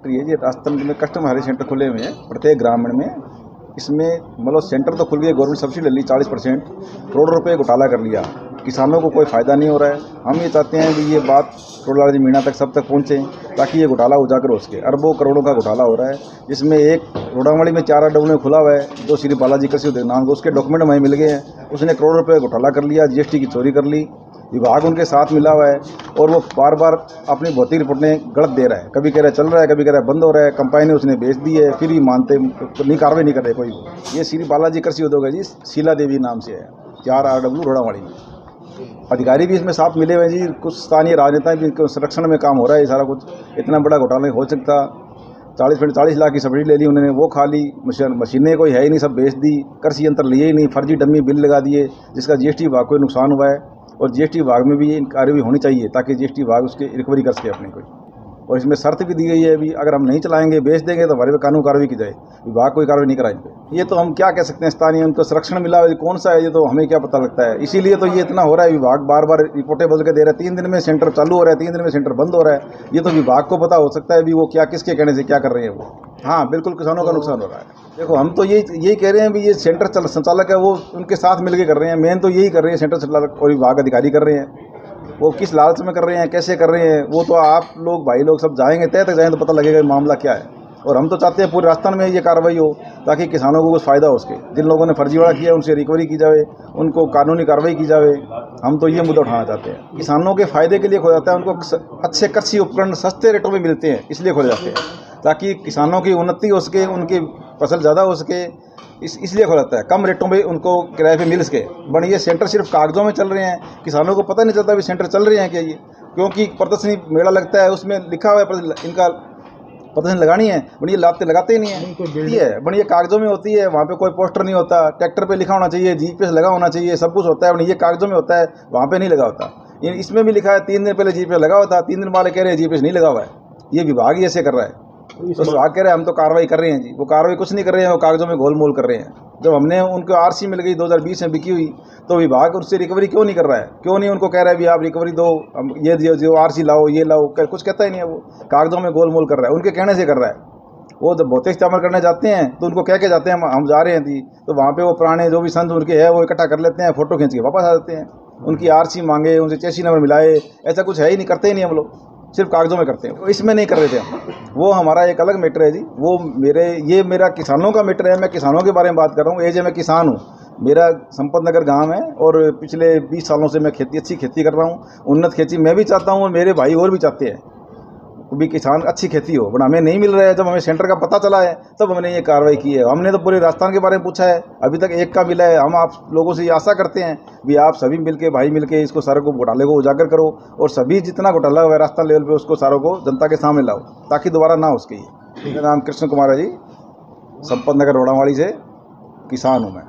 Factory है जी, राजस्थान में custom hiring centre खुले हुए हैं प्रत्येक ग्रामीण में। इसमें मतलब सेंटर तो खुल गए, गवर्नमेंट सब्सिडी ले ली 40%, करोड़ों रुपए घोटाला कर लिया, किसानों को कोई फ़ायदा नहीं हो रहा है। हम ये चाहते हैं कि ये बात टोलाजी मीणा तक सब तक पहुँचे ताकि ये घोटाला उजागर हो सके। अरबों करोड़ों का घोटाला हो रहा है, जिसमें एक रोडावाड़ी में 4 अड्डों में खुला हुआ है जो श्री बालाजी कृषि उद्योग नाम को, उसके डॉक्यूमेंट हमें मिल गए हैं। उसने करोड़ों रुपये घोटाला कर लिया, जीएसटी की चोरी कर ली, विभाग उनके साथ मिला हुआ है और वो बार बार अपनी भौतिक रिपोर्टें गलत दे रहा है। कभी कह रहा है चल रहा है, कभी कह रहा है बंद हो रहा है, कंपनी ने उसने बेच दी है, फिर भी मानते नहीं, कार्रवाई नहीं कर रहे कोई। ये श्री बालाजी कृषि उद्योग है जी, शीला देवी नाम से है, 4 RW रोडावाड़ी में। अधिकारी भी इसमें साथ मिले हुए जी, कुछ स्थानीय राजनेता भी इनके संरक्षण में काम हो रहा है। ये सारा कुछ इतना बड़ा घोटाला हो सकता। 40 लाख की सब्सिडी ले ली उन्होंने, वो खा ली। मशीनें कोई है ही नहीं, सब बेच दी। कृषि यंत्र लिए ही नहीं, फर्जी डमी बिल लगा दिए, जिसका जीएसटी विभाग को नुकसान हुआ है। और जीएसटी विभाग में भी ये कार्रवाई होनी चाहिए ताकि जीएसटी विभाग उसके रिकवरी कर सके अपने को। और इसमें शर्त भी दी गई है अभी, अगर हम नहीं चलाएंगे, बेच देंगे तो हमारे पे कानून कार्रवाई की जाए। विभाग कोई कार्रवाई नहीं करा इन पे। ये तो हम क्या कह सकते हैं, स्थानीय उनको संरक्षण मिला है, कौन सा है ये तो हमें क्या पता लगता है। इसीलिए तो ये इतना हो रहा है, विभाग बार बार रिपोर्टें बदल के दे रहा है। 3 दिन में सेंटर चालू हो रहा है, 3 दिन में सेंटर बंद हो रहा है। ये तो विभाग को पता हो सकता है भी वो क्या किसके कहने से क्या कर रहे हैं वो। हाँ बिल्कुल, किसानों का नुकसान हो रहा है। देखो हम तो यही कह रहे हैं भी ये सेंटर संचालक है वो उनके साथ मिलकर कर रहे हैं, मेन तो यही कर रहे हैं सेंटर संचालक और विभाग अधिकारी कर रहे हैं। वो किस लालच में कर रहे हैं, कैसे कर रहे हैं, वो तो आप लोग भाई लोग सब जाएंगे, तय तक जाएंगे तो पता लगेगा मामला क्या है। और हम तो चाहते हैं पूरे राजस्थान में ये कार्रवाई हो ताकि किसानों को कुछ फ़ायदा हो सके। जिन लोगों ने फर्जीवाड़ा किया उनसे रिकवरी की जाए, उनको कानूनी कार्रवाई की जाए। हम तो ये मुद्दा उठाना चाहते हैं। किसानों के फ़ायदे के लिए खोला जाता है, उनको अच्छे कृषि उपकरण सस्ते रेटों में मिलते हैं, इसलिए खोले जाते हैं ताकि किसानों की उन्नति हो सके, उनकी फसल ज़्यादा हो सके, इसलिए खोला जाता है। कम रेटों में उनको किराए पे मिल सके। बट ये सेंटर सिर्फ कागजों में चल रहे हैं, किसानों को पता नहीं चलता भी सेंटर चल रहे हैं क्या ये। क्योंकि प्रदर्शनी मेला लगता है, उसमें लिखा हुआ है इनका प्रदर्शनी लगानी है, बट ये लगाते ही नहीं है। बट ये कागजों में होती है, वहाँ पे कोई पोस्टर नहीं होता, ट्रैक्टर पे लिखा होना चाहिए, जीपीएस लगा होना चाहिए, सब कुछ होता है। बट ये कागजों में होता है, वहाँ पे नहीं लगा होता। इसमें भी लिखा है 3 दिन पहले जीपीएस लगा हुआ था, 3 दिन वाले कह रहे हैं जीपीएस नहीं लगा हुआ है। ये विभाग ही ऐसे कर रहा है। तो विभाग कह रहे हैं हम तो कार्रवाई कर रहे हैं जी, वो कार्रवाई कुछ नहीं कर रहे हैं, वो कागजों में गोलमोल कर रहे हैं। जब हमने उनको आरसी मिल गई 2020 में बिकी हुई, तो विभाग उससे रिकवरी क्यों नहीं कर रहा है, क्यों नहीं उनको कह रहा है भी आप रिकवरी दो, ये जो आरसी लाओ, ये लाओ, कुछ कहता ही नहीं है। वो कागजों में गोलमोल कर रहा है, उनके कहने से कर रहा है। वो जब भौतिक इस्तेमाल करने जाते हैं तो उनको कह के जाते हैं हम जा रहे हैं थी, तो वहाँ पे वो पुराने जो भी संत उनके है वो इकट्ठा कर लेते हैं, फोटो खींच के वापस आ जाते हैं। उनकी आरसी मांगे, उनसे चेसी नंबर मिलाए, ऐसा कुछ है ही नहीं, करते ही नहीं हम लोग, सिर्फ कागजों में करते हैं। इसमें नहीं कर रहे थे हम। वो हमारा एक अलग मैटर है जी, वो मेरा किसानों का मैटर है। मैं किसानों के बारे में बात कर रहा हूँ। एज मैं किसान हूँ, मेरा संपत नगर गांव है और पिछले 20 सालों से मैं अच्छी खेती कर रहा हूँ। उन्नत खेती मैं भी चाहता हूँ और मेरे भाई और भी चाहते हैं भी किसान अच्छी खेती हो, बट हमें नहीं मिल रहा है। जब हमें सेंटर का पता चला है तब हमने ये कार्रवाई की है। हमने तो पूरे राजस्थान के बारे में पूछा है, अभी तक एक का मिला है। हम आप लोगों से ये आशा करते हैं भी आप सभी मिलके, भाई मिलके इसको सारे को घोटाले को उजागर करो और सभी जितना घोटाला हुआ है राजस्थान लेवल पे उसको सारों को जनता के सामने लाओ ताकि दोबारा ना हो सके। मेरा नाम कृष्ण कुमार है जी, संपत नगर रोडावाड़ी से किसान हूँ मैं।